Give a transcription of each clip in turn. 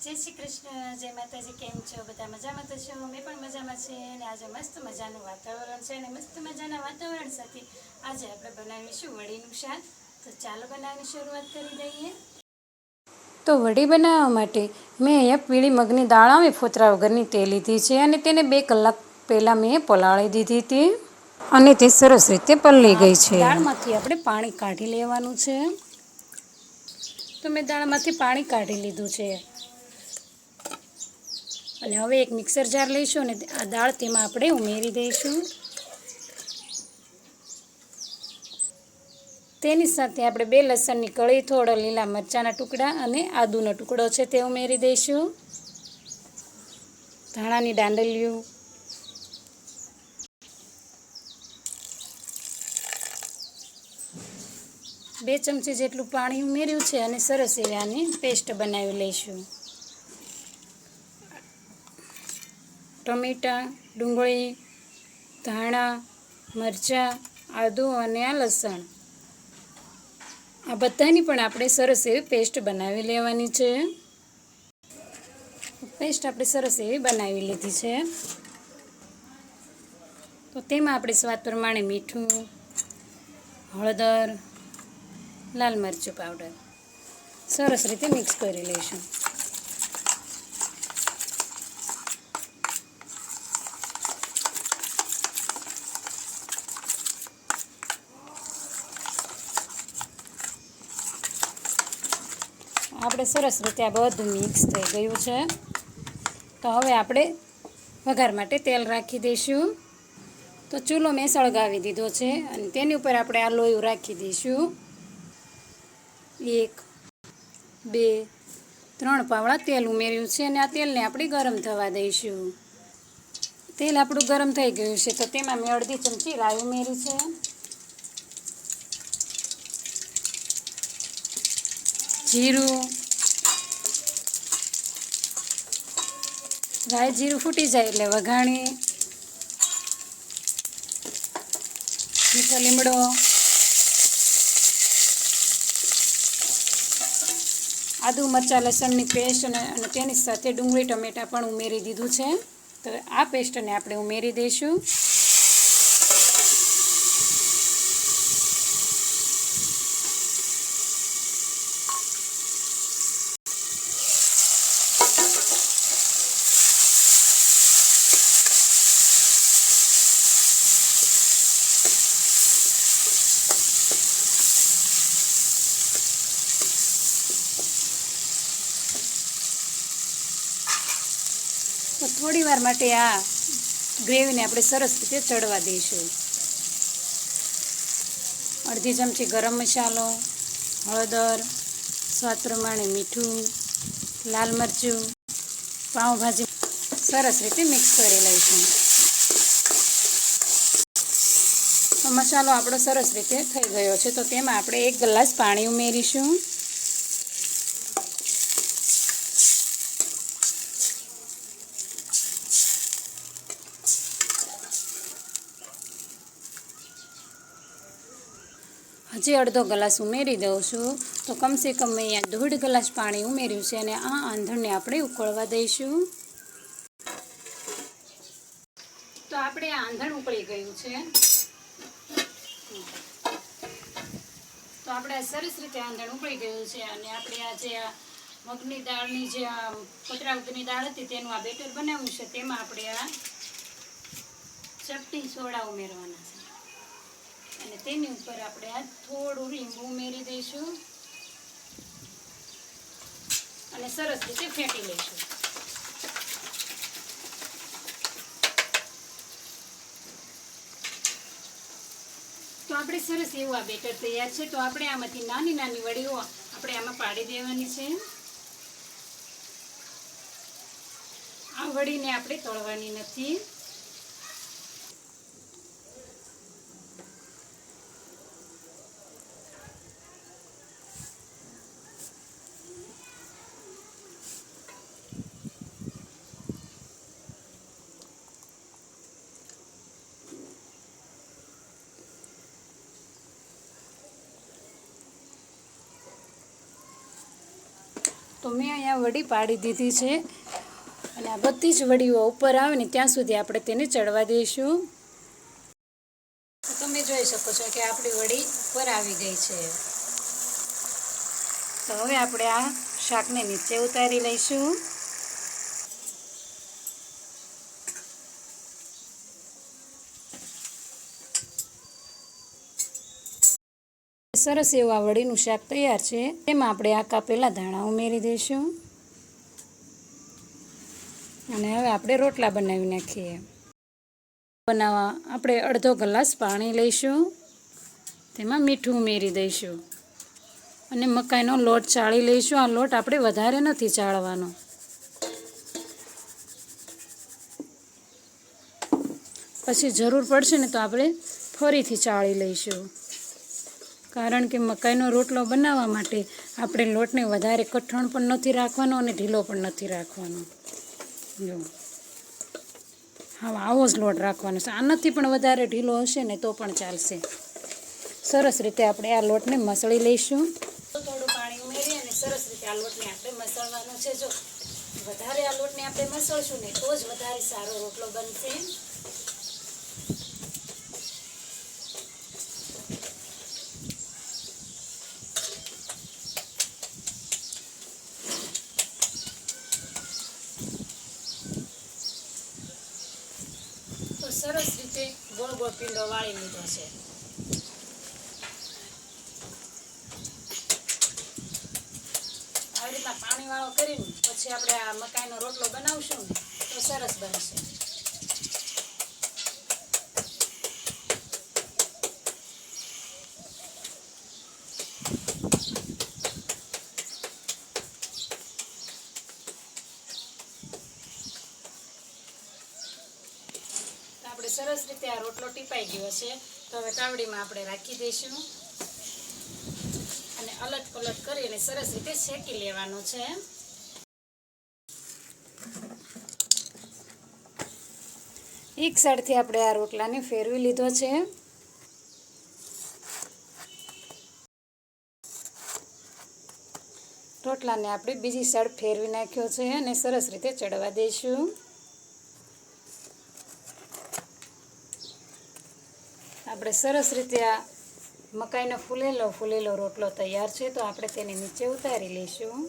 जय श्री कृष्ण। जय माताजी। केम छो बधा मजामां तो छो? मैं पण मजामां छे ने आज मस्त मजानुं वातावरण छे ने मस्त मजाना वातावरण साथे आज आपणे बनावीशुं वड़ीनुं शाक। तो चालो बनावવાની શરૂઆત કરી દઈએ। तो वड़ी बनावવા માટે મેં અહીંયા પીળી મગની દાળ આવે ફોતરા વગરની તે લીધી છે અને તેને 2 કલાક પહેલાં મેં પલાળી દીધી હતી અને તે સરસ રીતે પલળી ગઈ છે। દાળમાંથી આપણે પાણી કાઢી લેવાનું છે। તો મેં દાળમાંથી પાણી કાઢી લીધું છે અને હવે એક મિક્સર જાર લઈશું અને આ દાળ તેમાં આપણે ઉમેરી દઈશું। તેની સાથે આપણે 2 લસણની કળી, થોડા લીલા મરચાંના ટુકડા અને આદુનો ટુકડો છે તે ઉમેરી દઈશું। ધાણાની દાંડલિયું, બે ચમચી જેટલું પાણી ઉમેર્યું છે અને સરસ એવી આની પેસ્ટ બનાવી લઈશું। ટમેટાં, ડુંગળી, ધાણા, મરચાં, આદુ અને આ લસણ આ બધાની પણ આપણે સરસ એવી પેસ્ટ બનાવી લેવાની છે। પેસ્ટ આપણે સરસ એવી બનાવી લીધી છે। તો તેમાં આપણે સ્વાદ પ્રમાણે મીઠું, હળદર, લાલ મરચું પાવડર સરસ રીતે મિક્સ કરી લઈશું। આપણે સરસ રીતે આ બધું મિક્સ થઈ ગયું છે। તો હવે આપણે વઘાર માટે તેલ રાખી દઈશું। તો ચૂલો મેં સળગાવી દીધો છે અને તેની ઉપર આપણે આ લોયું રાખી દઈશું। 1, 2, 3 પાવડા તેલ ઉમેર્યું છે અને આ તેલને આપણે ગરમ થવા દઈશું। તેલ આપણું ગરમ થઈ ગયું છે તો તેમાં મેં અડધી ચમચી રાઈ ઉમેરી છે, જીરું, રાઈ જીરું ફૂટી જાય એટલે વઘાણી, મીઠો લીમડો, આદુ મરચાં લસણની પેસ્ટ અને તેની સાથે ડુંગળી ટમેટાં પણ ઉમેરી દીધું છે। તો આ પેસ્ટને આપણે ઉમેરી દઈશું। તો થોડી વાર માટે આ ગ્રેવીને આપણે સરસ રીતે ચડવા દઈશું। અડધી ચમચી ગરમ મસાલો, હળદર, સ્વાદ પ્રમાણે મીઠું, લાલ મરચું, પાઉંભાજી સરસ રીતે મિક્સ કરી લઈશું। તો મસાલો આપણો સરસ રીતે થઈ ગયો છે તો તેમાં આપણે 1 ગ્લાસ પાણી ઉમેરીશું। હજી અડધો ગ્લાસ ઉમેરી દઉં છું। તો કમસે કમ મેં અહીંયા 1.5 ગ્લાસ પાણી ઉમેર્યું છે અને આ આંધણને આપણે ઉકળવા દઈશું। તો આપણે આ આંધણ ઉકળી ગયું છે તો આપણે સરસ રીતે આંધણ ઉકળી ગયું છે અને આપણે આ જે મગની દાળની જે ફોતરા વગરની દાળ હતી તેનું આ બેટર બનાવ્યું છે તેમાં આપણે આ ચપટી સોડા ઉમેરવાના છે અને તેની ઉપર આપણે આ થોડું લીંબુ ઉમેરી દઈશું અને સરસ રીતે ફેંટી લઈશું। તો આપણે સરસ એવું આ બેટર તૈયાર છે। તો આપણે આમાંથી નાની નાની વડીઓ આપણે આમાં પાડી દેવાની છે। આ વડીને આપણે તળવાની નથી। તો તો મેં અહીંયા વડી પાડી દીધી છે અને આ બધી જ વડીઓ ઉપર આવે ને ત્યાં સુધી આપણે તેને ચડવા દઈશું. તમે જોઈ શકો છો કે આપણી વડી ઉપર આવી ગઈ છે. તો હવે આપણે આ શાકને નીચે ઉતારી લઈશું. સરસ એવું આ વડીનું શાક તૈયાર છે. તેમાં આપણે આ કાપેલા ધાણા ઉમેરી દઈશું અને હવે આપણે રોટલા બનાવી નાખીએ. બનાવવા આપણે અડધો ગ્લાસ પાણી લઈશું, તેમાં મીઠું ઉમેરી દઈશું અને મકાઈનો લોટ ચાળી લઈશું. આ લોટ આપણે વધારે નથી ચાળવાનો. પછી જરૂર પડશે ને તો આપણે ફરીથી ચાળી લઈશું, કારણ કે મકાઈનો રોટલો બનાવવા માટે આપણે લોટને વધારે કઠણ પણ નથી રાખવાનો અને ઢીલો પણ નથી રાખવાનો. જો હા, આવો જ લોટ રાખવાનો છે. આનાથી પણ વધારે ઢીલો હશે ને તો પણ ચાલશે. સરસ રીતે આપણે આ લોટને મસળી લઈશું. થોડું પાણી ઉમેરી અને સરસ રીતે આ લોટને આપણે મસળવાનો છે. જો વધારે આ લોટને આપણે મસળશું ને તો જ વધારે સારો રોટલો બનશે. તો સરસ રીતે ગોળ ગોળ પીંડો વાળી લીધો છે. આવી રીતના પાણીવાળો કરીને પછી આપણે આ મકાઈનો રોટલો બનાવશું ને તો સરસ બનશે. આપણે સરસ રીતે આ રોટલો ટીપાઈ ગયો છે. તો હવે તાવડીમાં આપણે રાખી દઈશું અને અલટ પલટ કરીને સરસ રીતે શેકી લેવાનો છે. એક સાઈડથી આપણે આ રોટલાને ફેરવી લીધો છે. રોટલાને આપણે બીજી સાઈડ ફેરવી નાખ્યો છે અને સરસ રીતે ચડવા દઈશું. આપણે સરસ રીતે આ મકાઈનો ફૂલેલો રોટલો તૈયાર છે. તો આપણે તેને નીચે ઉતારી લઈશું.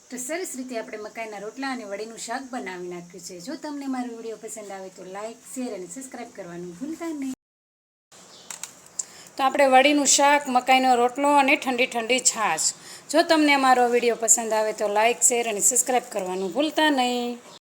તો સરસ રીતે આપણે મકાઈના રોટલા અને વડીનું શાક બનાવી નાખ્યું છે. જો તમને મારો વિડીયો પસંદ આવે તો લાઈક, શેર અને સબસ્ક્રાઈબ કરવાનું ભૂલતા નહીં. તો આપણે વડીનું શાક, મકાઈનો રોટલો અને ઠંડી ઠંડી છાશ. જો તમને અમારો વિડીયો પસંદ આવે તો લાઈક, શેર અને સબસ્ક્રાઈબ કરવાનું ભૂલતા નહીં.